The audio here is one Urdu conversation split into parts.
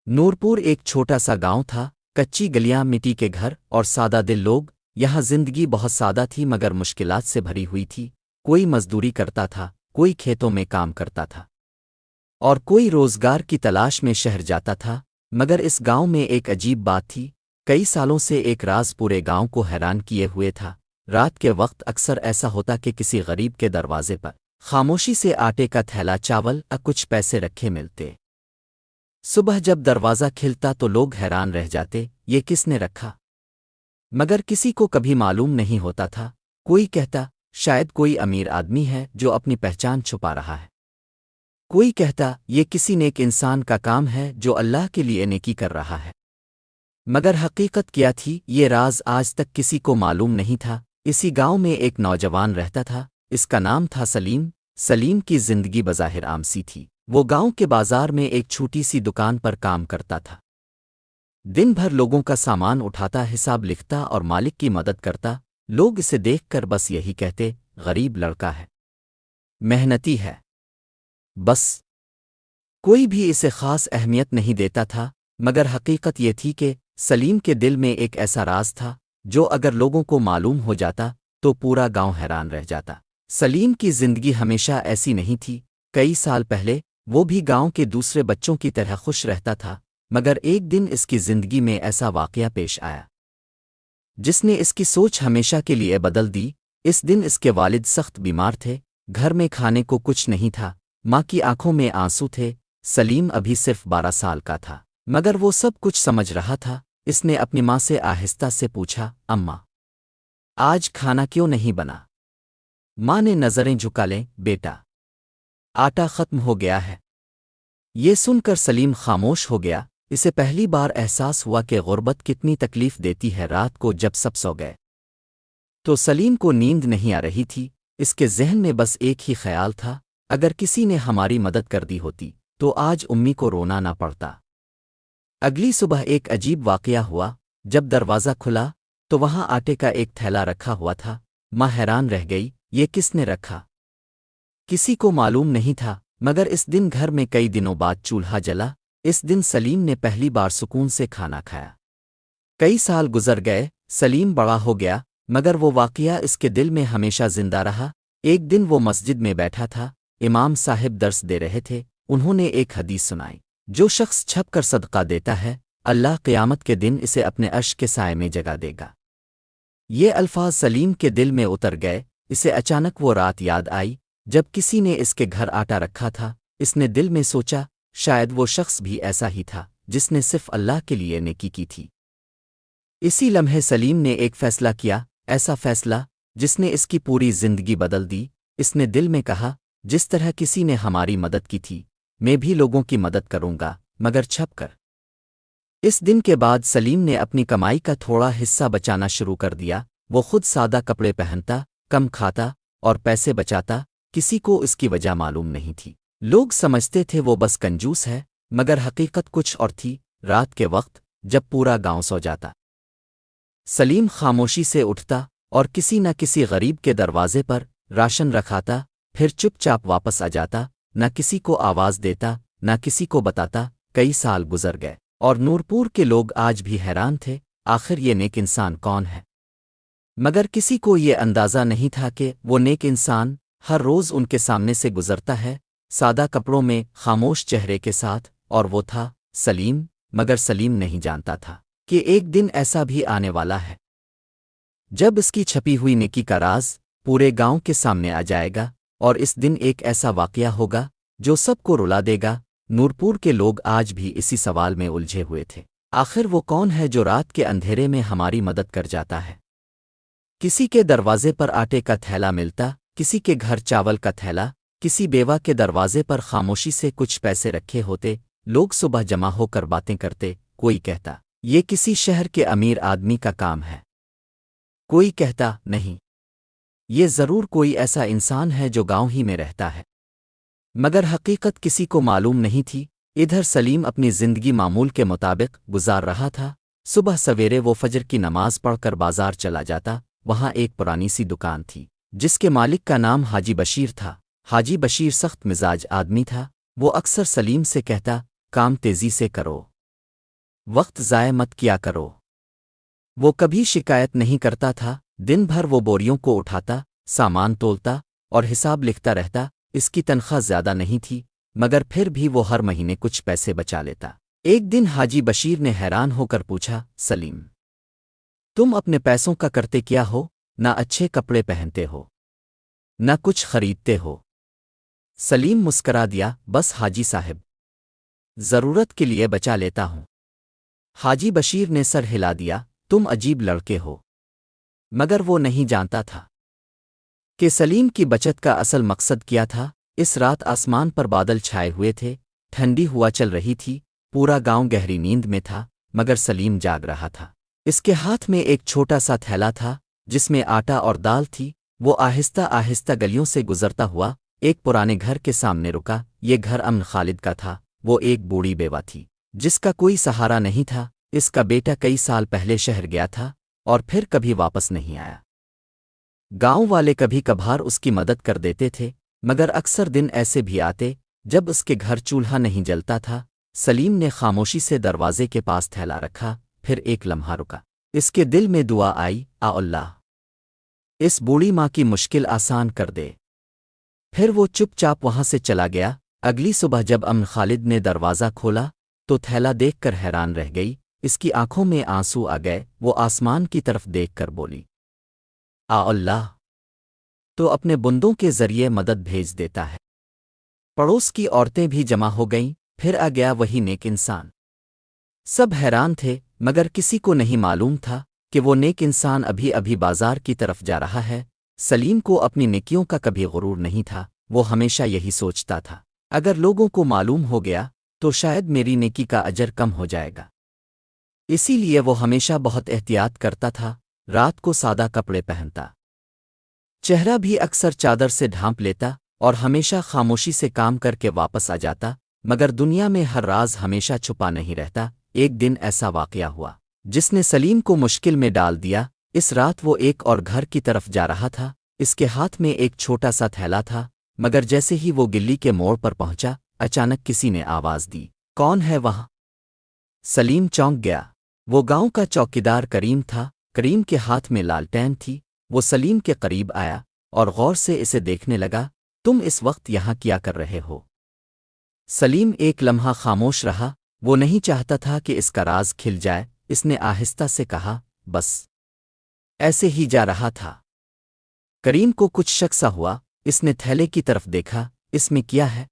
نورپور ایک چھوٹا سا گاؤں تھا، کچی گلیاں، مٹی کے گھر اور سادہ دل لوگ۔ یہاں زندگی بہت سادہ تھی مگر مشکلات سے بھری ہوئی تھی۔ کوئی مزدوری کرتا تھا، کوئی کھیتوں میں کام کرتا تھا اور کوئی روزگار کی تلاش میں شہر جاتا تھا۔ مگر اس گاؤں میں ایک عجیب بات تھی۔ کئی سالوں سے ایک راز پورے گاؤں کو حیران کیے ہوئے تھا۔ رات کے وقت اکثر ایسا ہوتا کہ کسی غریب کے دروازے پر خاموشی سے آٹے کا تھیلا، چاول اور کچھ پیسے رکھے ملتے۔ صبح جب دروازہ کھلتا تو لوگ حیران رہ جاتے، یہ کس نے رکھا؟ مگر کسی کو کبھی معلوم نہیں ہوتا تھا۔ کوئی کہتا شاید کوئی امیر آدمی ہے جو اپنی پہچان چھپا رہا ہے، کوئی کہتا یہ کسی نیک انسان کا کام ہے جو اللہ کے لیے نیکی کر رہا ہے۔ مگر حقیقت کیا تھی، یہ راز آج تک کسی کو معلوم نہیں تھا۔ اسی گاؤں میں ایک نوجوان رہتا تھا، اس کا نام تھا سلیم۔ سلیم کی زندگی بظاہر عام سی تھی۔ وہ گاؤں کے بازار میں ایک چھوٹی سی دکان پر کام کرتا تھا۔ دن بھر لوگوں کا سامان اٹھاتا، حساب لکھتا اور مالک کی مدد کرتا۔ لوگ اسے دیکھ کر بس یہی کہتے، غریب لڑکا ہے، محنتی ہے، بس۔ کوئی بھی اسے خاص اہمیت نہیں دیتا تھا۔ مگر حقیقت یہ تھی کہ سلیم کے دل میں ایک ایسا راز تھا جو اگر لوگوں کو معلوم ہو جاتا تو پورا گاؤں حیران رہ جاتا۔ سلیم کی زندگی ہمیشہ ایسی نہیں تھی۔ کئی سال پہلے وہ بھی گاؤں کے دوسرے بچوں کی طرح خوش رہتا تھا، مگر ایک دن اس کی زندگی میں ایسا واقعہ پیش آیا جس نے اس کی سوچ ہمیشہ کے لیے بدل دی۔ اس دن اس کے والد سخت بیمار تھے، گھر میں کھانے کو کچھ نہیں تھا، ماں کی آنکھوں میں آنسو تھے۔ سلیم ابھی صرف 12 سال کا تھا، مگر وہ سب کچھ سمجھ رہا تھا۔ اس نے اپنی ماں سے آہستہ سے پوچھا، اماں، آج کھانا کیوں نہیں بنا؟ ماں نے نظریں جھکا لیں، بیٹا، آٹا ختم ہو گیا ہے۔ یہ سن کر سلیم خاموش ہو گیا۔ اسے پہلی بار احساس ہوا کہ غربت کتنی تکلیف دیتی ہے۔ رات کو جب سب سو گئے تو سلیم کو نیند نہیں آ رہی تھی۔ اس کے ذہن میں بس ایک ہی خیال تھا، اگر کسی نے ہماری مدد کر دی ہوتی تو آج امی کو رونا نہ پڑتا۔ اگلی صبح ایک عجیب واقعہ ہوا۔ جب دروازہ کھلا تو وہاں آٹے کا ایک تھیلا رکھا ہوا تھا۔ ماں حیران رہ گئی، یہ کس نے رکھا؟ کسی کو معلوم نہیں تھا، مگر اس دن گھر میں کئی دنوں بعد چولہا جلا۔ اس دن سلیم نے پہلی بار سکون سے کھانا کھایا۔ کئی سال گزر گئے، سلیم بڑا ہو گیا، مگر وہ واقعہ اس کے دل میں ہمیشہ زندہ رہا۔ ایک دن وہ مسجد میں بیٹھا تھا، امام صاحب درس دے رہے تھے۔ انہوں نے ایک حدیث سنائی، جو شخص چھپ کر صدقہ دیتا ہے اللہ قیامت کے دن اسے اپنے عرش کے سائے میں جگہ دے گا۔ یہ الفاظ سلیم کے دل میں اتر گئے۔ اسے اچانک وہ رات یاد آئی جب کسی نے اس کے گھر آٹا رکھا تھا۔ اس نے دل میں سوچا، شاید وہ شخص بھی ایسا ہی تھا جس نے صرف اللہ کے لیے نیکی کی تھی۔ اسی لمحے سلیم نے ایک فیصلہ کیا، ایسا فیصلہ جس نے اس کی پوری زندگی بدل دی۔ اس نے دل میں کہا، جس طرح کسی نے ہماری مدد کی تھی میں بھی لوگوں کی مدد کروں گا، مگر چھپ کر۔ اس دن کے بعد سلیم نے اپنی کمائی کا تھوڑا حصہ بچانا شروع کر دیا۔ وہ خود سادہ کپڑے پہنتا، کم کھاتا اور پیسے بچاتا۔ کسی کو اس کی وجہ معلوم نہیں تھی۔ لوگ سمجھتے تھے وہ بس کنجوس ہے، مگر حقیقت کچھ اور تھی۔ رات کے وقت جب پورا گاؤں سو جاتا، سلیم خاموشی سے اٹھتا اور کسی نہ کسی غریب کے دروازے پر راشن رکھاتا، پھر چپ چاپ واپس آ جاتا۔ نہ کسی کو آواز دیتا، نہ کسی کو بتاتا۔ کئی سال گزر گئے اور نورپور کے لوگ آج بھی حیران تھے، آخر یہ نیک انسان کون ہے؟ مگر کسی کو یہ اندازہ نہیں تھا کہ وہ نیک انسان ہر روز ان کے سامنے سے گزرتا ہے، سادہ کپڑوں میں، خاموش چہرے کے ساتھ، اور وہ تھا سلیم۔ مگر سلیم نہیں جانتا تھا کہ ایک دن ایسا بھی آنے والا ہے جب اس کی چھپی ہوئی نیکی کا راز پورے گاؤں کے سامنے آ جائے گا، اور اس دن ایک ایسا واقعہ ہوگا جو سب کو رلا دے گا۔ نورپور کے لوگ آج بھی اسی سوال میں الجھے ہوئے تھے، آخر وہ کون ہے جو رات کے اندھیرے میں ہماری مدد کر جاتا ہے؟ کسی کے دروازے پر آٹے کا تھیلا ملتا، کسی کے گھر چاول کا تھیلا، کسی بیوہ کے دروازے پر خاموشی سے کچھ پیسے رکھے ہوتے۔ لوگ صبح جمع ہو کر باتیں کرتے، کوئی کہتا یہ کسی شہر کے امیر آدمی کا کام ہے، کوئی کہتا نہیں، یہ ضرور کوئی ایسا انسان ہے جو گاؤں ہی میں رہتا ہے۔ مگر حقیقت کسی کو معلوم نہیں تھی۔ ادھر سلیم اپنی زندگی معمول کے مطابق گزار رہا تھا۔ صبح سویرے وہ فجر کی نماز پڑھ کر بازار چلا جاتا۔ وہاں ایک پرانی سی دکان تھی جس کے مالک کا نام حاجی بشیر تھا۔ حاجی بشیر سخت مزاج آدمی تھا۔ وہ اکثر سلیم سے کہتا، کام تیزی سے کرو، وقت ضائع مت کیا کرو۔ وہ کبھی شکایت نہیں کرتا تھا، دن بھر وہ بوریوں کو اٹھاتا، سامان تولتا اور حساب لکھتا رہتا۔ اس کی تنخواہ زیادہ نہیں تھی، مگر پھر بھی وہ ہر مہینے کچھ پیسے بچا لیتا۔ ایک دن حاجی بشیر نے حیران ہو کر پوچھا، سلیم، تم اپنے پیسوں کا کرتے کیا ہو؟ نہ اچھے کپڑے پہنتے ہو، نہ کچھ خریدتے ہو۔ سلیم مسکرا دیا، بس حاجی صاحب، ضرورت کے لیے بچا لیتا ہوں۔ حاجی بشیر نے سر ہلا دیا، تم عجیب لڑکے ہو۔ مگر وہ نہیں جانتا تھا کہ سلیم کی بچت کا اصل مقصد کیا تھا۔ اس رات آسمان پر بادل چھائے ہوئے تھے، ٹھنڈی ہوا چل رہی تھی، پورا گاؤں گہری نیند میں تھا، مگر سلیم جاگ رہا تھا۔ اس کے ہاتھ میں ایک چھوٹا سا تھیلا تھا جس میں آٹا اور دال تھی۔ وہ آہستہ آہستہ گلیوں سے گزرتا ہوا ایک پرانے گھر کے سامنے رکا۔ یہ گھر امن خالد کا تھا۔ وہ ایک بوڑھی بیوہ تھی جس کا کوئی سہارا نہیں تھا۔ اس کا بیٹا کئی سال پہلے شہر گیا تھا اور پھر کبھی واپس نہیں آیا۔ گاؤں والے کبھی کبھار اس کی مدد کر دیتے تھے، مگر اکثر دن ایسے بھی آتے جب اس کے گھر چولہا نہیں جلتا تھا۔ سلیم نے خاموشی سے دروازے کے پاس تھیلا رکھا، پھر ایک لمحہ رکا۔ اس کے دل میں دعا آئی، اللہ اس بوڑھی ماں کی مشکل آسان کر دے۔ پھر وہ چپ چاپ وہاں سے چلا گیا۔ اگلی صبح جب امن خالد نے دروازہ کھولا تو تھیلا دیکھ کر حیران رہ گئی۔ اس کی آنکھوں میں آنسو آ گئے۔ وہ آسمان کی طرف دیکھ کر بولی، اللہ تو اپنے بندوں کے ذریعے مدد بھیج دیتا ہے۔ پڑوس کی عورتیں بھی جمع ہو گئیں، پھر آ گیا وہی نیک انسان۔ سب حیران تھے، مگر کسی کو نہیں معلوم تھا کہ وہ نیک انسان ابھی ابھی بازار کی طرف جا رہا ہے۔ سلیم کو اپنی نیکیوں کا کبھی غرور نہیں تھا۔ وہ ہمیشہ یہی سوچتا تھا، اگر لوگوں کو معلوم ہو گیا تو شاید میری نیکی کا اجر کم ہو جائے گا۔ اسی لیے وہ ہمیشہ بہت احتیاط کرتا تھا، رات کو سادہ کپڑے پہنتا، چہرہ بھی اکثر چادر سے ڈھانپ لیتا اور ہمیشہ خاموشی سے کام کر کے واپس آ جاتا۔ مگر دنیا میں ہر راز ہمیشہ چھپا نہیں رہتا۔ ایک دن ایسا واقعہ ہوا جس نے سلیم کو مشکل میں ڈال دیا۔ اس رات وہ ایک اور گھر کی طرف جا رہا تھا۔ اس کے ہاتھ میں ایک چھوٹا سا تھیلا تھا، مگر جیسے ہی وہ گلی کے موڑ پر پہنچا، اچانک کسی نے آواز دی، کون ہے وہاں؟ سلیم چونک گیا۔ وہ گاؤں کا چوکیدار کریم تھا۔ کریم کے ہاتھ میں لالٹین تھی۔ وہ سلیم کے قریب آیا اور غور سے اسے دیکھنے لگا، تم اس وقت یہاں کیا کر رہے ہو؟ سلیم ایک لمحہ خاموش رہا۔ وہ نہیں چاہتا تھا کہ اس کا راز کھل جائے۔ اس نے آہستہ سے کہا، بس ایسے ہی جا رہا تھا۔ کریم کو کچھ شک سا ہوا۔ اس نے تھیلے کی طرف دیکھا، اس میں کیا ہے؟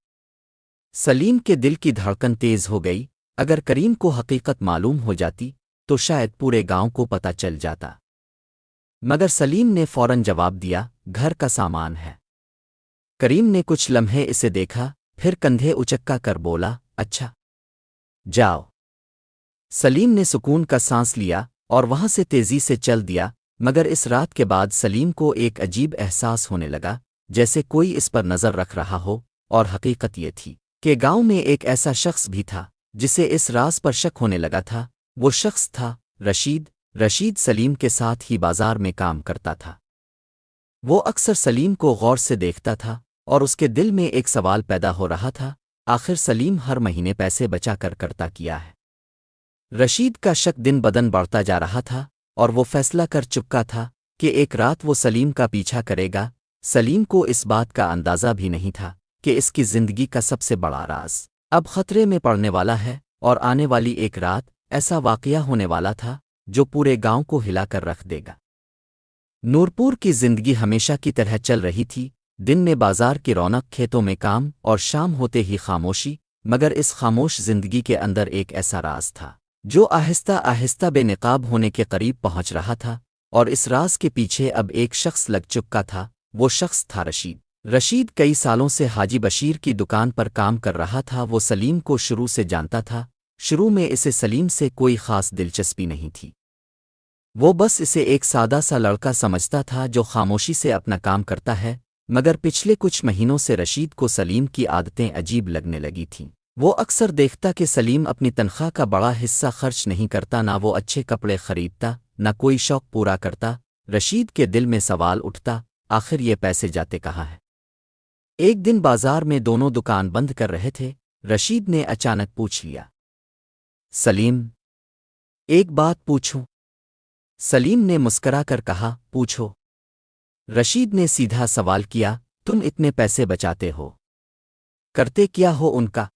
سلیم کے دل کی دھڑکن تیز ہو گئی۔ اگر کریم کو حقیقت معلوم ہو جاتی تو شاید پورے گاؤں کو پتہ چل جاتا۔ مگر سلیم نے فوراً جواب دیا، گھر کا سامان ہے۔ کریم نے کچھ لمحے اسے دیکھا، پھر کندھے اچکا کر بولا، اچھا جاؤ۔ سلیم نے سکون کا سانس لیا اور وہاں سے تیزی سے چل دیا۔ مگر اس رات کے بعد سلیم کو ایک عجیب احساس ہونے لگا، جیسے کوئی اس پر نظر رکھ رہا ہو، اور حقیقت یہ تھی کہ گاؤں میں ایک ایسا شخص بھی تھا جسے اس راز پر شک ہونے لگا تھا۔ وہ شخص تھا رشید۔ رشید سلیم کے ساتھ ہی بازار میں کام کرتا تھا۔ وہ اکثر سلیم کو غور سے دیکھتا تھا اور اس کے دل میں ایک سوال پیدا ہو رہا تھا، آخر سلیم ہر مہینے پیسے بچا کر کرتا کیا ہے؟ رشید کا شک دن بدن بڑھتا جا رہا تھا اور وہ فیصلہ کر چکا تھا کہ ایک رات وہ سلیم کا پیچھا کرے گا۔ سلیم کو اس بات کا اندازہ بھی نہیں تھا کہ اس کی زندگی کا سب سے بڑا راز اب خطرے میں پڑنے والا ہے، اور آنے والی ایک رات ایسا واقعہ ہونے والا تھا جو پورے گاؤں کو ہلا کر رکھ دے گا۔ نورپور کی زندگی ہمیشہ کی طرح چل رہی تھی۔ دن میں بازار کی رونق، کھیتوں میں کام، اور شام ہوتے ہی خاموشی۔ مگر اس خاموش زندگی کے اندر ایک ایسا راز تھا جو آہستہ آہستہ بے نقاب ہونے کے قریب پہنچ رہا تھا، اور اس راز کے پیچھے اب ایک شخص لگ چکا تھا۔ وہ شخص تھا رشید۔ رشید کئی سالوں سے حاجی بشیر کی دکان پر کام کر رہا تھا۔ وہ سلیم کو شروع سے جانتا تھا۔ شروع میں اسے سلیم سے کوئی خاص دلچسپی نہیں تھی۔ وہ بس اسے ایک سادہ سا لڑکا سمجھتا تھا جو خاموشی سے اپنا کام کرتا ہے۔ مگر پچھلے کچھ مہینوں سے رشید کو سلیم کی عادتیں عجیب لگنے لگی تھیں۔ وہ اکثر دیکھتا کہ سلیم اپنی تنخواہ کا بڑا حصہ خرچ نہیں کرتا، نہ وہ اچھے کپڑے خریدتا، نہ کوئی شوق پورا کرتا۔ رشید کے دل میں سوال اٹھتا، آخر یہ پیسے جاتے کہاں ہیں؟ ایک دن بازار میں دونوں دکان بند کر رہے تھے۔ رشید نے اچانک پوچھ لیا، سلیم ایک بات پوچھوں؟ سلیم نے مسکرا کر کہا، پوچھو۔ رشید نے سیدھا سوال کیا، تم اتنے پیسے بچاتے ہو، کرتے کیا ہو ان کا؟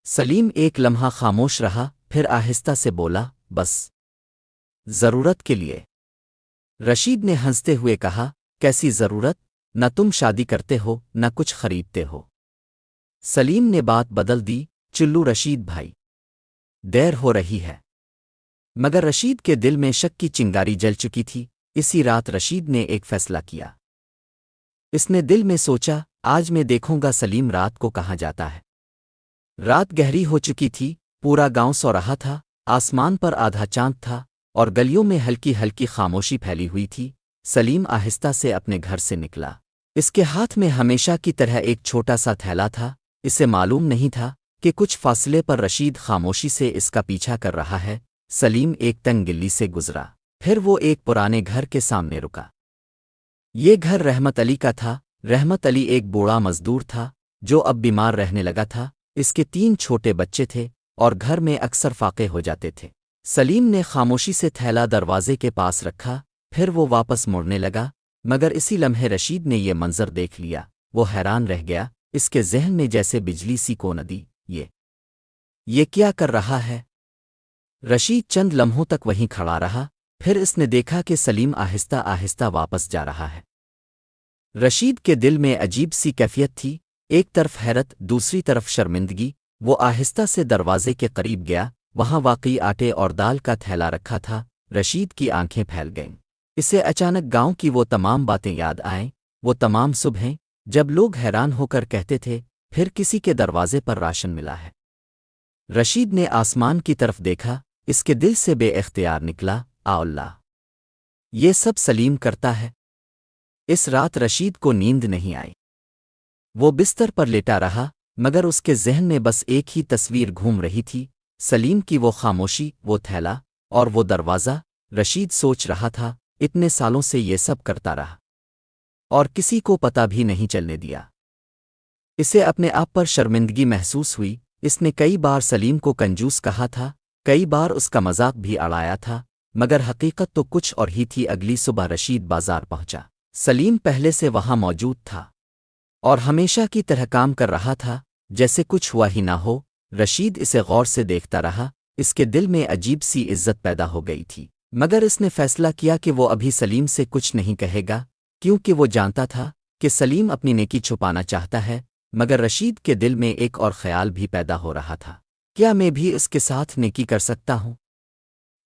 سلیم ایک لمحہ خاموش رہا، پھر آہستہ سے بولا، بس ضرورت کے لیے۔ رشید نے ہنستے ہوئے کہا، کیسی ضرورت؟ نہ تم شادی کرتے ہو نہ کچھ خریدتے ہو۔ سلیم نے بات بدل دی، چلو رشید بھائی، دیر ہو رہی ہے۔ مگر رشید کے دل میں شک کی چنگاری جل چکی تھی۔ اسی رات رشید نے ایک فیصلہ کیا۔ اس نے دل میں سوچا، آج میں دیکھوں گا سلیم رات کو کہاں جاتا ہے۔ رات گہری ہو چکی تھی، پورا گاؤں سو رہا تھا، آسمان پر آدھا چاند تھا اور گلیوں میں ہلکی ہلکی خاموشی پھیلی ہوئی تھی۔ سلیم آہستہ سے اپنے گھر سے نکلا۔ اس کے ہاتھ میں ہمیشہ کی طرح ایک چھوٹا سا تھیلا تھا۔ اسے معلوم نہیں تھا کہ کچھ فاصلے پر رشید خاموشی سے اس کا پیچھا کر رہا ہے۔ سلیم ایک تنگ گلی سے گزرا، پھر وہ ایک پرانے گھر کے سامنے رکا۔ یہ گھر رحمت علی کا تھا۔ رحمت علی ایک بوڑھا مزدور تھا جو اب بیمار رہنے لگا تھا۔ اس کے 3 چھوٹے بچے تھے اور گھر میں اکثر فاقے ہو جاتے تھے۔ سلیم نے خاموشی سے تھیلا دروازے کے پاس رکھا، پھر وہ واپس مڑنے لگا، مگر اسی لمحے رشید نے یہ منظر دیکھ لیا۔ وہ حیران رہ گیا، اس کے ذہن میں جیسے بجلی سی کو ندی، یہ کیا کر رہا ہے؟ رشید چند لمحوں تک وہیں کھڑا رہا، پھر اس نے دیکھا کہ سلیم آہستہ آہستہ واپس جا رہا ہے۔ رشید کے دل میں عجیب سی کیفیت تھی، ایک طرف حیرت، دوسری طرف شرمندگی۔ وہ آہستہ سے دروازے کے قریب گیا، وہاں واقعی آٹے اور دال کا تھیلا رکھا تھا۔ رشید کی آنکھیں پھیل گئیں۔ اسے اچانک گاؤں کی وہ تمام باتیں یاد آئیں، وہ تمام صبحیں جب لوگ حیران ہو کر کہتے تھے، پھر کسی کے دروازے پر راشن ملا ہے۔ رشید نے آسمان کی طرف دیکھا، اس کے دل سے بے اختیار نکلا، اللہ! یہ سب سلیم کرتا ہے۔ اس رات رشید کو نیند نہیں آئی۔ وہ بستر پر لیٹا رہا، مگر اس کے ذہن میں بس ایک ہی تصویر گھوم رہی تھی، سلیم کی وہ خاموشی، وہ تھیلا اور وہ دروازہ۔ رشید سوچ رہا تھا، اتنے سالوں سے یہ سب کرتا رہا اور کسی کو پتہ بھی نہیں چلنے دیا۔ اسے اپنے آپ پر شرمندگی محسوس ہوئی۔ اس نے کئی بار سلیم کو کنجوس کہا تھا، کئی بار اس کا مذاق بھی اڑایا تھا، مگر حقیقت تو کچھ اور ہی تھی۔ اگلی صبح رشید بازار پہنچا۔ سلیم پہلے سے وہاں موجود تھا اور ہمیشہ کی طرح کام کر رہا تھا، جیسے کچھ ہوا ہی نہ ہو۔ رشید اسے غور سے دیکھتا رہا، اس کے دل میں عجیب سی عزت پیدا ہو گئی تھی، مگر اس نے فیصلہ کیا کہ وہ ابھی سلیم سے کچھ نہیں کہے گا، کیونکہ وہ جانتا تھا کہ سلیم اپنی نیکی چھپانا چاہتا ہے۔ مگر رشید کے دل میں ایک اور خیال بھی پیدا ہو رہا تھا، کیا میں بھی اس کے ساتھ نیکی کر سکتا ہوں؟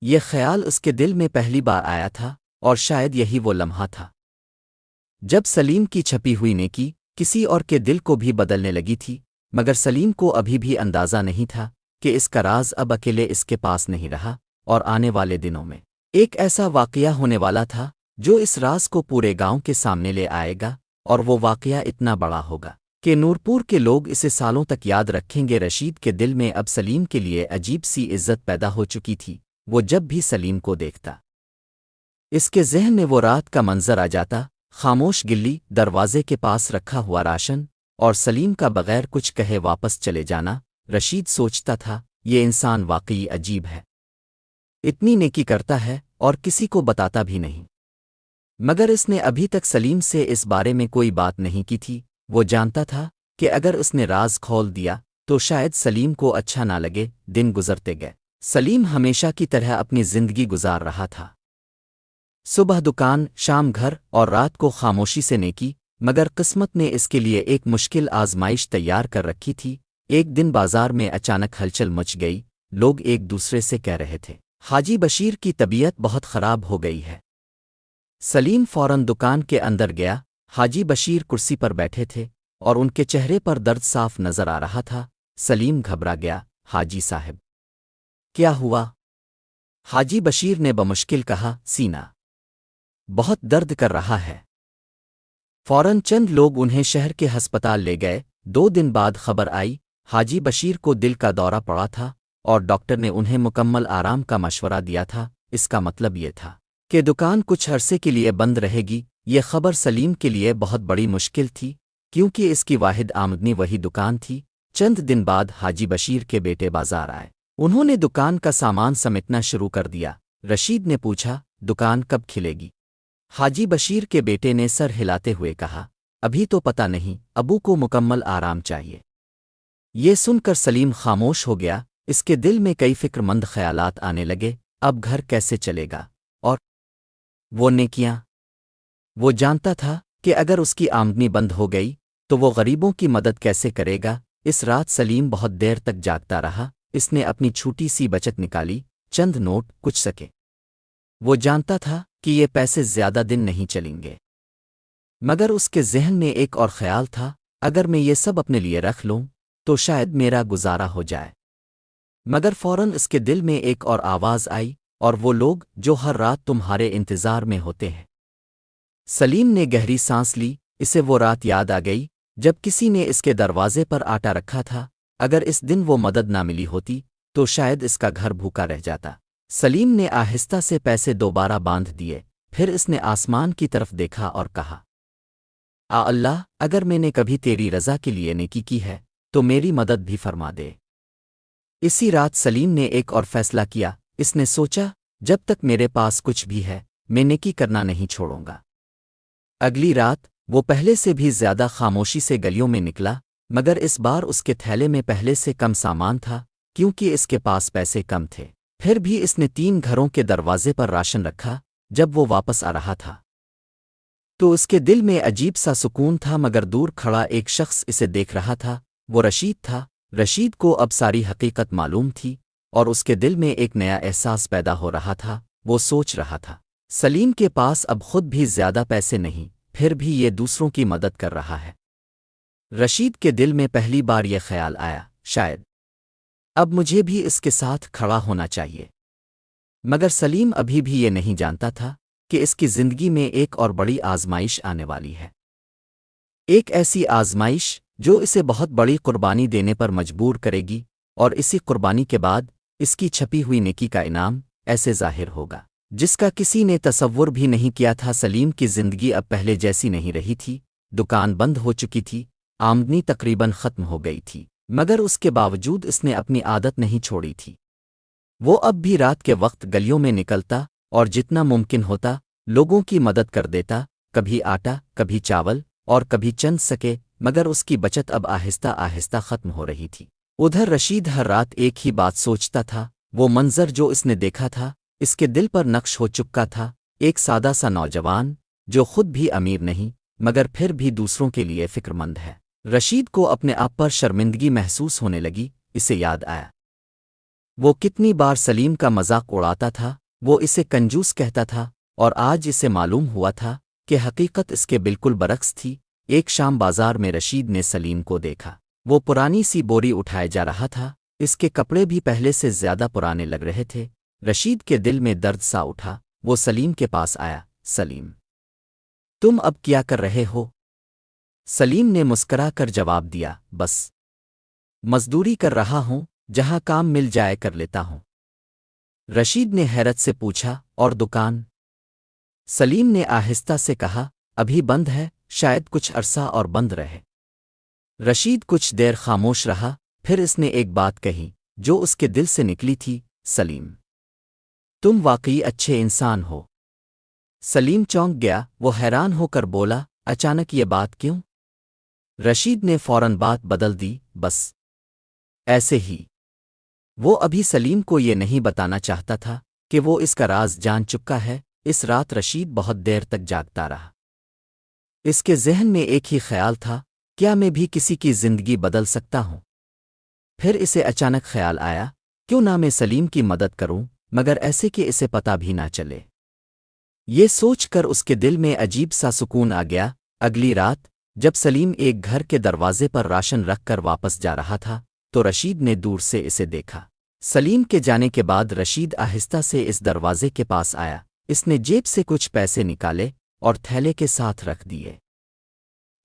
یہ خیال اس کے دل میں پہلی بار آیا تھا، اور شاید یہی وہ لمحہ تھا جب سلیم کی چھپی ہوئی نیکی کسی اور کے دل کو بھی بدلنے لگی تھی۔ مگر سلیم کو ابھی بھی اندازہ نہیں تھا کہ اس کا راز اب اکیلے اس کے پاس نہیں رہا، اور آنے والے دنوں میں ایک ایسا واقعہ ہونے والا تھا جو اس راز کو پورے گاؤں کے سامنے لے آئے گا، اور وہ واقعہ اتنا بڑا ہوگا کہ نورپور کے لوگ اسے سالوں تک یاد رکھیں گے۔ رشید کے دل میں اب سلیم کے لیے عجیب سی عزت پیدا ہو چکی تھی۔ وہ جب بھی سلیم کو دیکھتا، اس کے ذہن میں وہ رات کا منظر آ جاتا، خاموش گلی، دروازے کے پاس رکھا ہوا راشن، اور سلیم کا بغیر کچھ کہے واپس چلے جانا۔ رشید سوچتا تھا، یہ انسان واقعی عجیب ہے، اتنی نیکی کرتا ہے اور کسی کو بتاتا بھی نہیں۔ مگر اس نے ابھی تک سلیم سے اس بارے میں کوئی بات نہیں کی تھی۔ وہ جانتا تھا کہ اگر اس نے راز کھول دیا تو شاید سلیم کو اچھا نہ لگے۔ دن گزرتے گئے، سلیم ہمیشہ کی طرح اپنی زندگی گزار رہا تھا، صبح دکان، شام گھر اور رات کو خاموشی سے نیکی۔ مگر قسمت نے اس کے لیے ایک مشکل آزمائش تیار کر رکھی تھی۔ ایک دن بازار میں اچانک ہلچل مچ گئی، لوگ ایک دوسرے سے کہہ رہے تھے، حاجی بشیر کی طبیعت بہت خراب ہو گئی ہے۔ سلیم فوراً دکان کے اندر گیا۔ حاجی بشیر کرسی پر بیٹھے تھے اور ان کے چہرے پر درد صاف نظر آ رہا تھا۔ سلیم گھبرا گیا، حاجی صاحب کیا ہوا؟ حاجی بشیر نے بمشکل کہا، سینہ بہت درد کر رہا ہے۔ فوراً چند لوگ انہیں شہر کے ہسپتال لے گئے۔ 2 دن بعد خبر آئی، حاجی بشیر کو دل کا دورہ پڑا تھا اور ڈاکٹر نے انہیں مکمل آرام کا مشورہ دیا تھا۔ اس کا مطلب یہ تھا کہ دکان کچھ عرصے کے لیے بند رہے گی۔ یہ خبر سلیم کے لیے بہت بڑی مشکل تھی، کیونکہ اس کی واحد آمدنی وہی دکان تھی۔ چند دن بعد حاجی بشیر کے بیٹے بازار آئے۔ انہوں نے دکان کا سامان سمیٹنا شروع کر دیا۔ رشید نے پوچھا، دکان کب کھلے گی؟ حاجی بشیر کے بیٹے نے سر ہلاتے ہوئے کہا، ابھی تو پتہ نہیں، ابو کو مکمل آرام چاہیے۔ یہ سن کر سلیم خاموش ہو گیا، اس کے دل میں کئی فکر مند خیالات آنے لگے۔ اب گھر کیسے چلے گا؟ اور وہ نیکیاں؟ وہ جانتا تھا کہ اگر اس کی آمدنی بند ہو گئی تو وہ غریبوں کی مدد کیسے کرے گا؟ اس رات سلیم بہت دیر تک جاگتا رہا۔ اس نے اپنی چھوٹی سی بچت نکالی، چند نوٹ، کچھ سکے۔ وہ جانتا تھا کہ یہ پیسے زیادہ دن نہیں چلیں گے، مگر اس کے ذہن میں ایک اور خیال تھا، اگر میں یہ سب اپنے لیے رکھ لوں تو شاید میرا گزارا ہو جائے۔ مگر فوراً اس کے دل میں ایک اور آواز آئی، اور وہ لوگ جو ہر رات تمہارے انتظار میں ہوتے ہیں۔ سلیم نے گہری سانس لی، اسے وہ رات یاد آ گئی جب کسی نے اس کے دروازے پر آٹا رکھا تھا۔ اگر اس دن وہ مدد نہ ملی ہوتی تو شاید اس کا گھر بھوکا رہ جاتا۔ سلیم نے آہستہ سے پیسے دوبارہ باندھ دیے، پھر اس نے آسمان کی طرف دیکھا اور کہا، اللہ، اگر میں نے کبھی تیری رضا کے لیے نیکی کی ہے تو میری مدد بھی فرما دے۔ اسی رات سلیم نے ایک اور فیصلہ کیا۔ اس نے سوچا، جب تک میرے پاس کچھ بھی ہے میں نیکی کرنا نہیں چھوڑوں گا۔ اگلی رات وہ پہلے سے بھی زیادہ خاموشی سے گلیوں میں نکلا، مگر اس بار اس کے تھیلے میں پہلے سے کم سامان تھا، کیونکہ اس کے پاس پیسے کم تھے۔ پھر بھی اس نے 3 گھروں کے دروازے پر راشن رکھا۔ جب وہ واپس آ رہا تھا تو اس کے دل میں عجیب سا سکون تھا، مگر دور کھڑا ایک شخص اسے دیکھ رہا تھا۔ وہ رشید تھا۔ رشید کو اب ساری حقیقت معلوم تھی، اور اس کے دل میں ایک نیا احساس پیدا ہو رہا تھا۔ وہ سوچ رہا تھا، سلیم کے پاس اب خود بھی زیادہ پیسے نہیں، پھر بھی یہ دوسروں کی مدد کر رہا ہے۔ رشید کے دل میں پہلی بار یہ خیال آیا، شاید اب مجھے بھی اس کے ساتھ کھڑا ہونا چاہیے۔ مگر سلیم ابھی بھی یہ نہیں جانتا تھا کہ اس کی زندگی میں ایک اور بڑی آزمائش آنے والی ہے، ایک ایسی آزمائش جو اسے بہت بڑی قربانی دینے پر مجبور کرے گی، اور اسی قربانی کے بعد اس کی چھپی ہوئی نیکی کا انعام ایسے ظاہر ہوگا جس کا کسی نے تصور بھی نہیں کیا تھا۔ سلیم کی زندگی اب پہلے جیسی نہیں رہی تھی۔ دکان بند ہو چکی تھی، آمدنی تقریباً ختم ہو گئی تھی، مگر اس کے باوجود اس نے اپنی عادت نہیں چھوڑی تھی۔ وہ اب بھی رات کے وقت گلیوں میں نکلتا اور جتنا ممکن ہوتا لوگوں کی مدد کر دیتا، کبھی آٹا، کبھی چاول اور کبھی چند سکے، مگر اس کی بچت اب آہستہ آہستہ ختم ہو رہی تھی۔ ادھر رشید ہر رات ایک ہی بات سوچتا تھا۔ وہ منظر جو اس نے دیکھا تھا اس کے دل پر نقش ہو چکا تھا، ایک سادہ سا نوجوان جو خود بھی امیر نہیں مگر پھر بھی دوسروں کے لیے فکر مند ہے۔ رشید کو اپنے آپ پر شرمندگی محسوس ہونے لگی۔ اسے یاد آیا وہ کتنی بار سلیم کا مذاق اڑاتا تھا، وہ اسے کنجوس کہتا تھا، اور آج اسے معلوم ہوا تھا کہ حقیقت اس کے بالکل برعکس تھی۔ ایک شام بازار میں رشید نے سلیم کو دیکھا۔ وہ پرانی سی بوری اٹھائے جا رہا تھا، اس کے کپڑے بھی پہلے سے زیادہ پرانے لگ رہے تھے۔ رشید کے دل میں درد سا اٹھا۔ وہ سلیم کے پاس آیا، سلیم، تم اب کیا کر رہے ہو؟ سلیم نے مسکرا کر جواب دیا، بس مزدوری کر رہا ہوں، جہاں کام مل جائے کر لیتا ہوں۔ رشید نے حیرت سے پوچھا، اور دکان؟ سلیم نے آہستہ سے کہا، ابھی بند ہے، شاید کچھ عرصہ اور بند رہے۔ رشید کچھ دیر خاموش رہا، پھر اس نے ایک بات کہی جو اس کے دل سے نکلی تھی، سلیم، تم واقعی اچھے انسان ہو۔ سلیم چونک گیا، وہ حیران ہو کر بولا، اچانک یہ بات کیوں؟ رشید نے فوراً بات بدل دی، بس ایسے ہی۔ وہ ابھی سلیم کو یہ نہیں بتانا چاہتا تھا کہ وہ اس کا راز جان چکا ہے۔ اس رات رشید بہت دیر تک جاگتا رہا۔ اس کے ذہن میں ایک ہی خیال تھا، کیا میں بھی کسی کی زندگی بدل سکتا ہوں؟ پھر اسے اچانک خیال آیا، کیوں نہ میں سلیم کی مدد کروں، مگر ایسے کہ اسے پتہ بھی نہ چلے۔ یہ سوچ کر اس کے دل میں عجیب سا سکون آ گیا۔ اگلی رات جب سلیم ایک گھر کے دروازے پر راشن رکھ کر واپس جا رہا تھا تو رشید نے دور سے اسے دیکھا۔ سلیم کے جانے کے بعد رشید آہستہ سے اس دروازے کے پاس آیا۔ اس نے جیب سے کچھ پیسے نکالے اور تھیلے کے ساتھ رکھ دیے،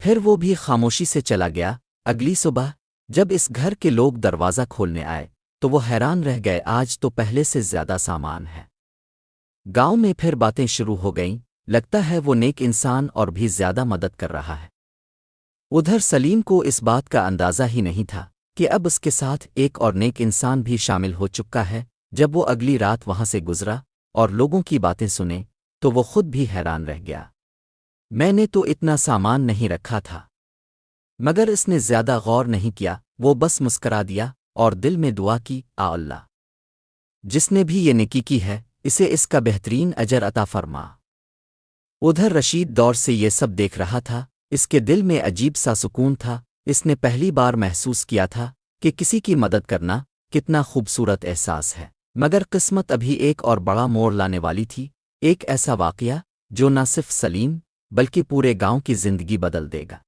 پھر وہ بھی خاموشی سے چلا گیا۔ اگلی صبح جب اس گھر کے لوگ دروازہ کھولنے آئے تو وہ حیران رہ گئے، آج تو پہلے سے زیادہ سامان ہے۔ گاؤں میں پھر باتیں شروع ہو گئیں، لگتا ہے وہ نیک انسان اور بھی زیادہ مدد کر رہا ہے۔ ادھر سلیم کو اس بات کا اندازہ ہی نہیں تھا کہ اب اس کے ساتھ ایک اور نیک انسان بھی شامل ہو چکا ہے۔ جب وہ اگلی رات وہاں سے گزرا اور لوگوں کی باتیں سنے تو وہ خود بھی حیران رہ گیا۔ میں نے تو اتنا سامان نہیں رکھا تھا۔ مگر اس نے زیادہ غور نہیں کیا، وہ بس مسکرا دیا اور دل میں دعا کی، اللہ جس نے بھی یہ نیکی کی ہے اسے اس کا بہترین اجر عطا فرما۔ ادھر رشید دور سے یہ سب دیکھ رہا تھا، اس کے دل میں عجیب سا سکون تھا۔ اس نے پہلی بار محسوس کیا تھا کہ کسی کی مدد کرنا کتنا خوبصورت احساس ہے۔ مگر قسمت ابھی ایک اور بڑا موڑ لانے والی تھی، ایک ایسا واقعہ جو نہ صرف سلیم بلکہ پورے گاؤں کی زندگی بدل دے گا۔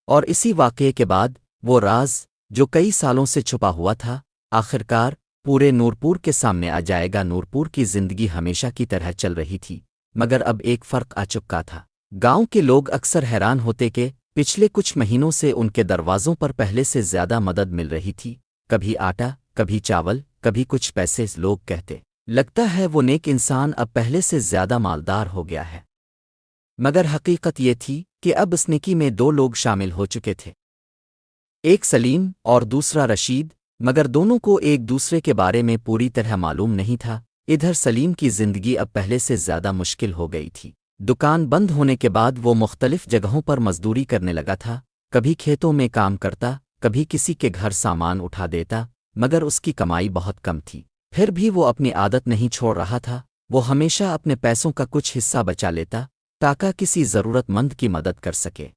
اور اسی واقعے کے بعد وہ راز جو کئی سالوں سے چھپا ہوا تھا آخرکار پورے نورپور کے سامنے آ جائے گا۔ نورپور کی زندگی ہمیشہ کی طرح چل رہی تھی، مگر اب ایک فرق آ چکا تھا۔ گاؤں کے لوگ اکثر حیران ہوتے کہ پچھلے کچھ مہینوں سے ان کے دروازوں پر پہلے سے زیادہ مدد مل رہی تھی، کبھی آٹا، کبھی چاول، کبھی کچھ پیسے۔ لوگ کہتے لگتا ہے وہ نیک انسان اب پہلے سے زیادہ مالدار ہو گیا ہے، مگر حقیقت یہ تھی کہ اب اس نیکی میں دو لوگ شامل ہو چکے تھے، ایک سلیم اور دوسرا رشید، مگر دونوں کو ایک دوسرے کے بارے میں پوری طرح معلوم نہیں تھا۔ ادھر سلیم کی زندگی اب پہلے سے زیادہ مشکل ہو گئی تھی۔ دکان بند ہونے کے بعد وہ مختلف جگہوں پر مزدوری کرنے لگا تھا، کبھی کھیتوں میں کام کرتا، کبھی کسی کے گھر سامان اٹھا دیتا، مگر اس کی کمائی بہت کم تھی۔ پھر بھی وہ اپنی عادت نہیں چھوڑ رہا تھا، وہ ہمیشہ اپنے پیسوں کا کچھ حصہ بچا لیتا تاکہ کسی ضرورت مند کی مدد کر سکے۔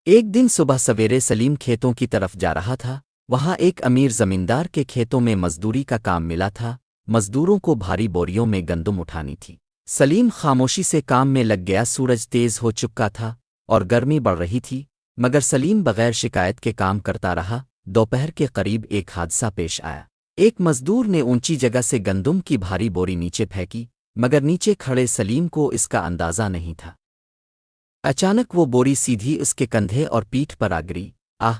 ایک دن صبح سویرے سلیم کھیتوں کی طرف جا رہا تھا، وہاں ایک امیر زمیندار کے کھیتوں میں مزدوری کا کام ملا تھا۔ مزدوروں کو بھاری بوریوں میں گندم اٹھانی تھی۔ سلیم خاموشی سے کام میں لگ گیا۔ سورج تیز ہو چکا تھا اور گرمی بڑھ رہی تھی، مگر سلیم بغیر شکایت کے کام کرتا رہا۔ دوپہر کے قریب ایک حادثہ پیش آیا۔ ایک مزدور نے اونچی جگہ سے گندم کی بھاری بوری نیچے پھینکی، مگر نیچے کھڑے سلیم کو اس کا اندازہ نہیں تھا۔ اچانک وہ بوری سیدھی اس کے کندھے اور پیٹھ پر آ گری۔ آہ!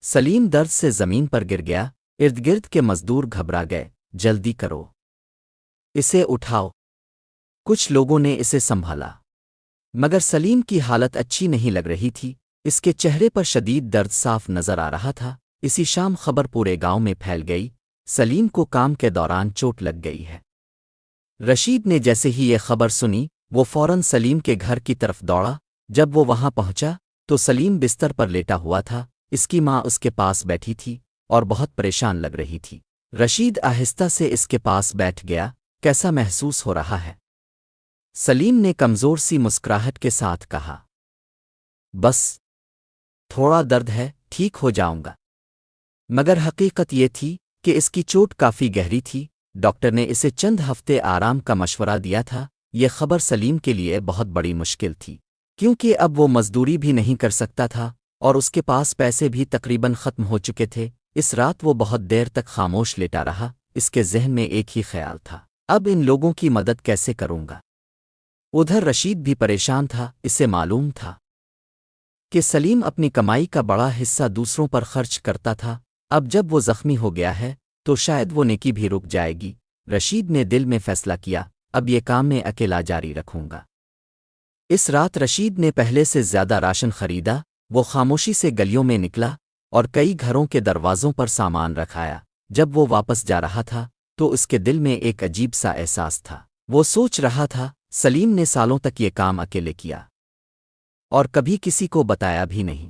سلیم درد سے زمین پر گر گیا۔ ارد گرد کے مزدور گھبرا گئے۔ جلدی کرو، اسے اٹھاؤ۔ کچھ لوگوں نے اسے سنبھالا، مگر سلیم کی حالت اچھی نہیں لگ رہی تھی۔ اس کے چہرے پر شدید درد صاف نظر آ رہا تھا۔ اسی شام خبر پورے گاؤں میں پھیل گئی، سلیم کو کام کے دوران چوٹ لگ گئی ہے۔ رشید نے جیسے ہی یہ خبر سنی وہ فوراً سلیم کے گھر کی طرف دوڑا۔ جب وہ وہاں پہنچا تو سلیم بستر پر لیٹا ہوا تھا، اس کی ماں اس کے پاس بیٹھی تھی اور بہت پریشان لگ رہی تھی۔ رشید آہستہ سے اس کے پاس بیٹھ گیا۔ کیسا محسوس ہو رہا ہے؟ سلیم نے کمزور سی مسکراہٹ کے ساتھ کہا، بس تھوڑا درد ہے، ٹھیک ہو جاؤں گا۔ مگر حقیقت یہ تھی کہ اس کی چوٹ کافی گہری تھی۔ ڈاکٹر نے اسے چند ہفتے آرام کا مشورہ دیا تھا۔ یہ خبر سلیم کے لیے بہت بڑی مشکل تھی، کیونکہ اب وہ مزدوری بھی نہیں کر سکتا تھا اور اس کے پاس پیسے بھی تقریباً ختم ہو چکے تھے۔ اس رات وہ بہت دیر تک خاموش لیٹا رہا۔ اس کے ذہن میں ایک ہی خیال تھا، اب ان لوگوں کی مدد کیسے کروں گا؟ ادھر رشید بھی پریشان تھا۔ اسے معلوم تھا کہ سلیم اپنی کمائی کا بڑا حصہ دوسروں پر خرچ کرتا تھا۔ اب جب وہ زخمی ہو گیا ہے تو شاید وہ نیکی بھی رک جائے گی۔ رشید نے دل میں فیصلہ کیا، اب یہ کام میں اکیلا جاری رکھوں گا۔ اس رات رشید نے پہلے سے زیادہ راشن خریدا۔ وہ خاموشی سے گلیوں میں نکلا اور کئی گھروں کے دروازوں پر سامان رکھایا۔ جب وہ واپس جا رہا تھا تو اس کے دل میں ایک عجیب سا احساس تھا۔ وہ سوچ رہا تھا، سلیم نے سالوں تک یہ کام اکیلے کیا اور کبھی کسی کو بتایا بھی نہیں،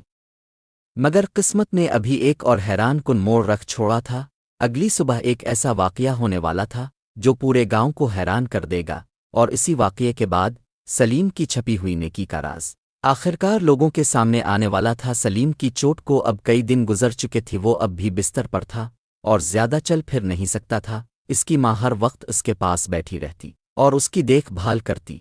مگر قسمت نے ابھی ایک اور حیران کن موڑ رکھ چھوڑا تھا۔ اگلی صبح ایک ایسا واقعہ ہونے والا تھا جو پورے گاؤں کو حیران کر دے گا، اور اسی واقعے کے بعد سلیم کی چھپی ہوئی نیکی کا راز آخرکار لوگوں کے سامنے آنے والا تھا۔ سلیم کی چوٹ کو اب کئی دن گزر چکے تھے، وہ اب بھی بستر پر تھا اور زیادہ چل پھر نہیں سکتا تھا۔ اس کی ماں ہر وقت اس کے پاس بیٹھی رہتی اور اس کی دیکھ بھال کرتی۔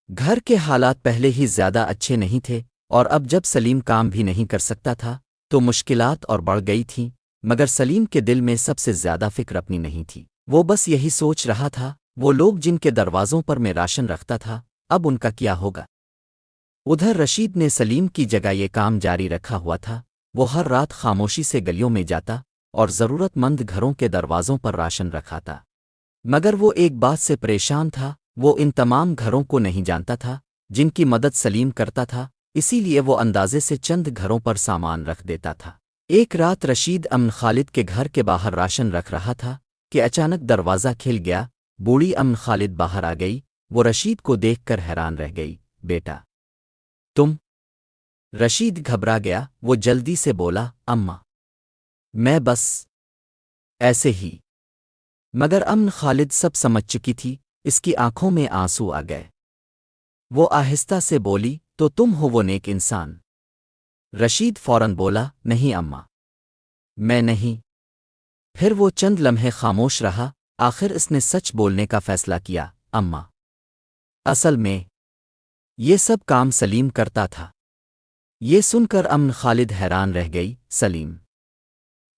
گھر کے حالات پہلے ہی زیادہ اچھے نہیں تھے، اور اب جب سلیم کام بھی نہیں کر سکتا تھا تو مشکلات اور بڑھ گئی تھیں۔ مگر سلیم کے دل میں سب سے زیادہ فکر اپنی نہیں تھی۔ وہ بس یہی سوچ رہا تھا، وہ لوگ جن کے دروازوں پر میں راشن رکھتا تھا اب ان کا کیا ہوگا؟ ادھر رشید نے سلیم کی جگہ یہ کام جاری رکھا ہوا تھا۔ وہ ہر رات خاموشی سے گلیوں میں جاتا اور ضرورت مند گھروں کے دروازوں پر راشن رکھاتا، مگر وہ ایک بات سے پریشان تھا، وہ ان تمام گھروں کو نہیں جانتا تھا جن کی مدد سلیم کرتا تھا، اسی لیے وہ اندازے سے چند گھروں پر سامان رکھ دیتا تھا۔ ایک رات رشید امن خالد کے گھر کے باہر راشن رکھ رہا تھا کہ اچانک دروازہ کھل گیا۔ بوڑھی امن خالد باہر آ گئی۔ وہ رشید کو دیکھ کر حیران رہ گئی۔ بیٹا تم؟ رشید گھبرا گیا۔ وہ جلدی سے بولا، اماں میں بس ایسے ہی۔ مگر امن خالد سب سمجھ چکی تھی۔ اس کی آنکھوں میں آنسو آ گئے۔ وہ آہستہ سے بولی، تو تم ہو وہ نیک انسان؟ رشید فوراً بولا، نہیں اماں میں نہیں۔ پھر وہ چند لمحے خاموش رہا۔ آخر اس نے سچ بولنے کا فیصلہ کیا، اماں اصل میں یہ سب کام سلیم کرتا تھا۔ یہ سن کر امن خالد حیران رہ گئی۔ سلیم؟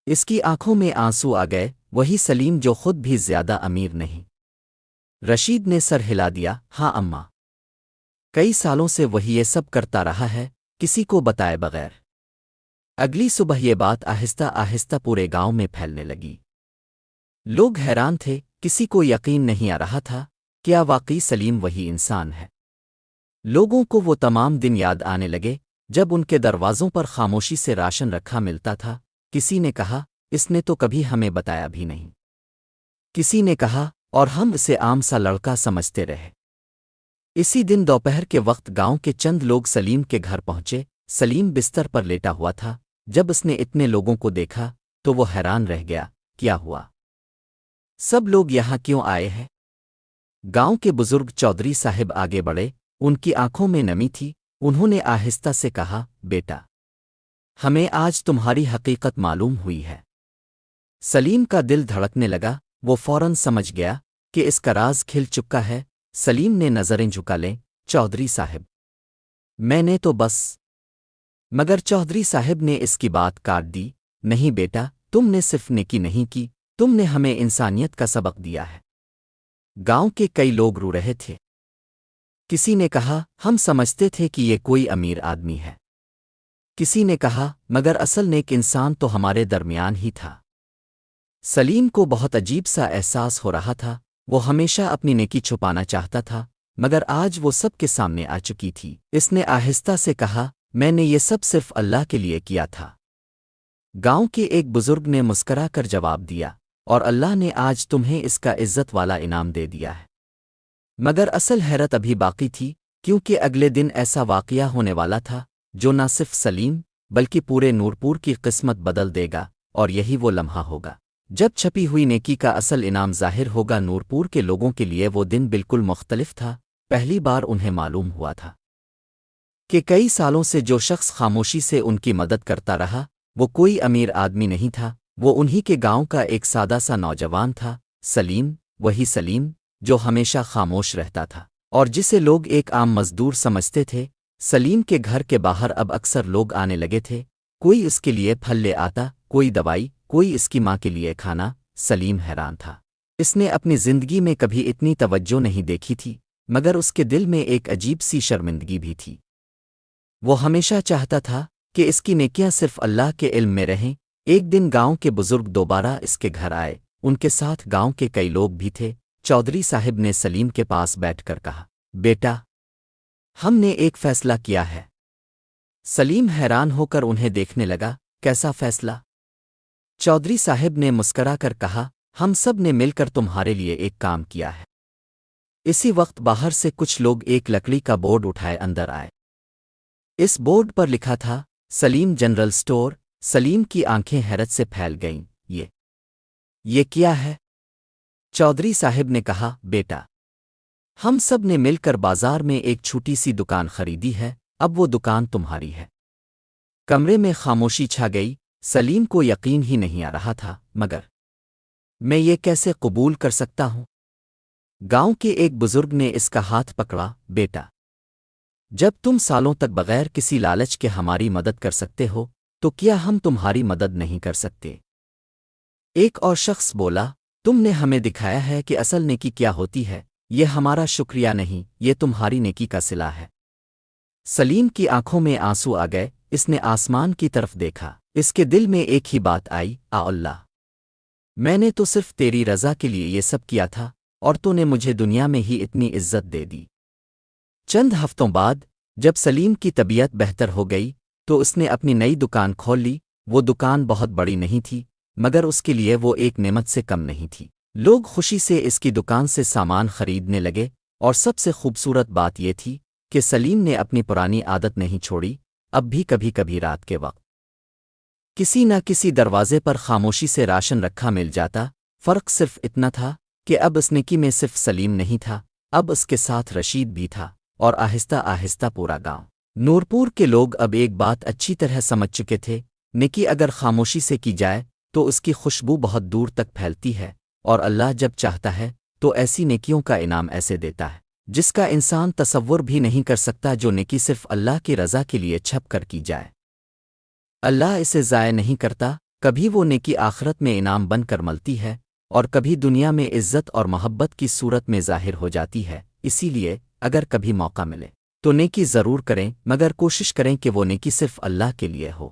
اس کی آنکھوں میں آنسو آ گئے۔ وہی سلیم جو خود بھی زیادہ امیر نہیں۔ رشید نے سر ہلا دیا، ہاں اماں، کئی سالوں سے وہی یہ سب کرتا رہا ہے، کسی کو بتائے بغیر۔ اگلی صبح یہ بات آہستہ آہستہ پورے گاؤں میں پھیلنے لگی۔ لوگ حیران تھے، کسی کو یقین نہیں آ رہا تھا، کیا واقعی سلیم وہی انسان ہے؟ لوگوں کو وہ تمام دن یاد آنے لگے جب ان کے دروازوں پر خاموشی سے راشن رکھا ملتا تھا۔ کسی نے کہا، اس نے تو کبھی ہمیں بتایا بھی نہیں۔ کسی نے کہا، اور ہم اسے عام سا لڑکا سمجھتے رہے۔ اسی دن دوپہر کے وقت گاؤں کے چند لوگ سلیم کے گھر پہنچے۔ سلیم بستر پر لیٹا ہوا تھا۔ جب اس نے اتنے لوگوں کو دیکھا تو وہ حیران رہ گیا، کیا ہوا؟ سب لوگ یہاں کیوں آئے ہیں؟ گاؤں کے بزرگ چودھری صاحب آگے بڑھے۔ ان کی آنکھوں میں نمی تھی۔ انہوں نے آہستہ سے کہا، بیٹا ہمیں آج تمہاری حقیقت معلوم ہوئی ہے۔ سلیم کا دل دھڑکنے لگا۔ وہ فوراً سمجھ گیا کہ اس کا راز کھل چکا ہے۔ سلیم نے نظریں جھکا لیں، چودھری صاحب میں نے تو بس۔ مگر چودھری صاحب نے اس کی بات کاٹ دی، نہیں بیٹا، تم نے صرف نیکی نہیں کی، تم نے ہمیں انسانیت کا سبق دیا ہے۔ گاؤں کے کئی لوگ رو رہے تھے۔ کسی نے کہا، ہم سمجھتے تھے کہ یہ کوئی امیر آدمی ہے۔ کسی نے کہا، مگر اصل نیک انسان تو ہمارے درمیان ہی تھا۔ سلیم کو بہت عجیب سا احساس ہو رہا تھا۔ وہ ہمیشہ اپنی نیکی چھپانا چاہتا تھا، مگر آج وہ سب کے سامنے آ چکی تھی۔ اس نے آہستہ سے کہا، میں نے یہ سب صرف اللہ کے لیے کیا تھا۔ گاؤں کے ایک بزرگ نے مسکرا کر جواب دیا، اور اللہ نے آج تمہیں اس کا عزت والا انعام دے دیا ہے۔ مگر اصل حیرت ابھی باقی تھی، کیونکہ اگلے دن ایسا واقعہ ہونے والا تھا جو نہ صرف سلیم بلکہ پورے نورپور کی قسمت بدل دے گا، اور یہی وہ لمحہ ہوگا جب چھپی ہوئی نیکی کا اصل انعام ظاہر ہوگا۔ نورپور کے لوگوں کے لیے وہ دن بالکل مختلف تھا۔ پہلی بار انہیں معلوم ہوا تھا کہ کئی سالوں سے جو شخص خاموشی سے ان کی مدد کرتا رہا، وہ کوئی امیر آدمی نہیں تھا، وہ انہی کے گاؤں کا ایک سادہ سا نوجوان تھا، سلیم، وہی سلیم جو ہمیشہ خاموش رہتا تھا اور جسے لوگ ایک عام مزدور سمجھتے تھے۔ سلیم کے گھر کے باہر اب اکثر لوگ آنے لگے تھے، کوئی اس کے لیے پھل لے آتا، کوئی دوائی، کوئی اس کی ماں کے لیے کھانا۔ سلیم حیران تھا، اس نے اپنی زندگی میں کبھی اتنی توجہ نہیں دیکھی تھی، مگر اس کے دل میں ایک عجیب سی شرمندگی بھی تھی۔ وہ ہمیشہ چاہتا تھا کہ اس کی نیکیاں صرف اللہ کے علم میں رہیں۔ ایک دن گاؤں کے بزرگ دوبارہ اس کے گھر آئے، ان کے ساتھ گاؤں کے کئی لوگ بھی تھے۔ چودھری صاحب نے سلیم کے پاس بیٹھ کر کہا، بیٹا ہم نے ایک فیصلہ کیا ہے۔ سلیم حیران ہو کر انہیں دیکھنے لگا، کیسا فیصلہ؟ چودھری صاحب نے مسکرا کر کہا، ہم سب نے مل کر تمہارے لیے ایک کام کیا ہے۔ اسی وقت باہر سے کچھ لوگ ایک لکڑی کا بورڈ اٹھائے اندر آئے۔ اس بورڈ پر لکھا تھا، سلیم جنرل سٹور۔ سلیم کی آنکھیں حیرت سے پھیل گئیں۔ یہ کیا ہے؟ چودھری صاحب نے کہا، بیٹا ہم سب نے مل کر بازار میں ایک چھوٹی سی دکان خریدی ہے، اب وہ دکان تمہاری ہے۔ کمرے میں خاموشی چھا گئی۔ سلیم کو یقین ہی نہیں آ رہا تھا، مگر میں یہ کیسے قبول کر سکتا ہوں؟ گاؤں کے ایک بزرگ نے اس کا ہاتھ پکڑا، بیٹا جب تم سالوں تک بغیر کسی لالچ کے ہماری مدد کر سکتے ہو تو کیا ہم تمہاری مدد نہیں کر سکتے؟ ایک اور شخص بولا، تم نے ہمیں دکھایا ہے کہ اصل نیکی کیا ہوتی ہے، یہ ہمارا شکریہ نہیں، یہ تمہاری نیکی کا صلہ ہے۔ سلیم کی آنکھوں میں آنسو آ گئے۔ اس نے آسمان کی طرف دیکھا۔ اس کے دل میں ایک ہی بات آئی، اللہ میں نے تو صرف تیری رضا کے لیے یہ سب کیا تھا، اور تو نے مجھے دنیا میں ہی اتنی عزت دے دی۔ چند ہفتوں بعد جب سلیم کی طبیعت بہتر ہو گئی تو اس نے اپنی نئی دکان کھول لی۔ وہ دکان بہت بڑی نہیں تھی مگر اس کے لیے وہ ایک نعمت سے کم نہیں تھی۔ لوگ خوشی سے اس کی دکان سے سامان خریدنے لگے، اور سب سے خوبصورت بات یہ تھی کہ سلیم نے اپنی پرانی عادت نہیں چھوڑی۔ اب بھی کبھی کبھی رات کے وقت کسی نہ کسی دروازے پر خاموشی سے راشن رکھا مل جاتا۔ فرق صرف اتنا تھا کہ اب اس نیکی میں صرف سلیم نہیں تھا، اب اس کے ساتھ رشید بھی تھا، اور آہستہ آہستہ پورا گاؤں نورپور کے لوگ اب ایک بات اچھی طرح سمجھ چکے تھے، نیکی اگر خاموشی سے کی جائے تو اس کی خوشبو بہت دور تک پھیلتی ہے، اور اللہ جب چاہتا ہے تو ایسی نیکیوں کا انعام ایسے دیتا ہے جس کا انسان تصور بھی نہیں کر سکتا۔ جو نیکی صرف اللہ کی رضا کے لیے چھپ کر کی جائے، اللہ اسے ضائع نہیں کرتا۔ کبھی وہ نیکی آخرت میں انعام بن کر ملتی ہے، اور کبھی دنیا میں عزت اور محبت کی صورت میں ظاہر ہو جاتی ہے۔ اسی لیے اگر کبھی موقع ملے تو نیکی ضرور کریں، مگر کوشش کریں کہ وہ نیکی صرف اللہ کے لیے ہو۔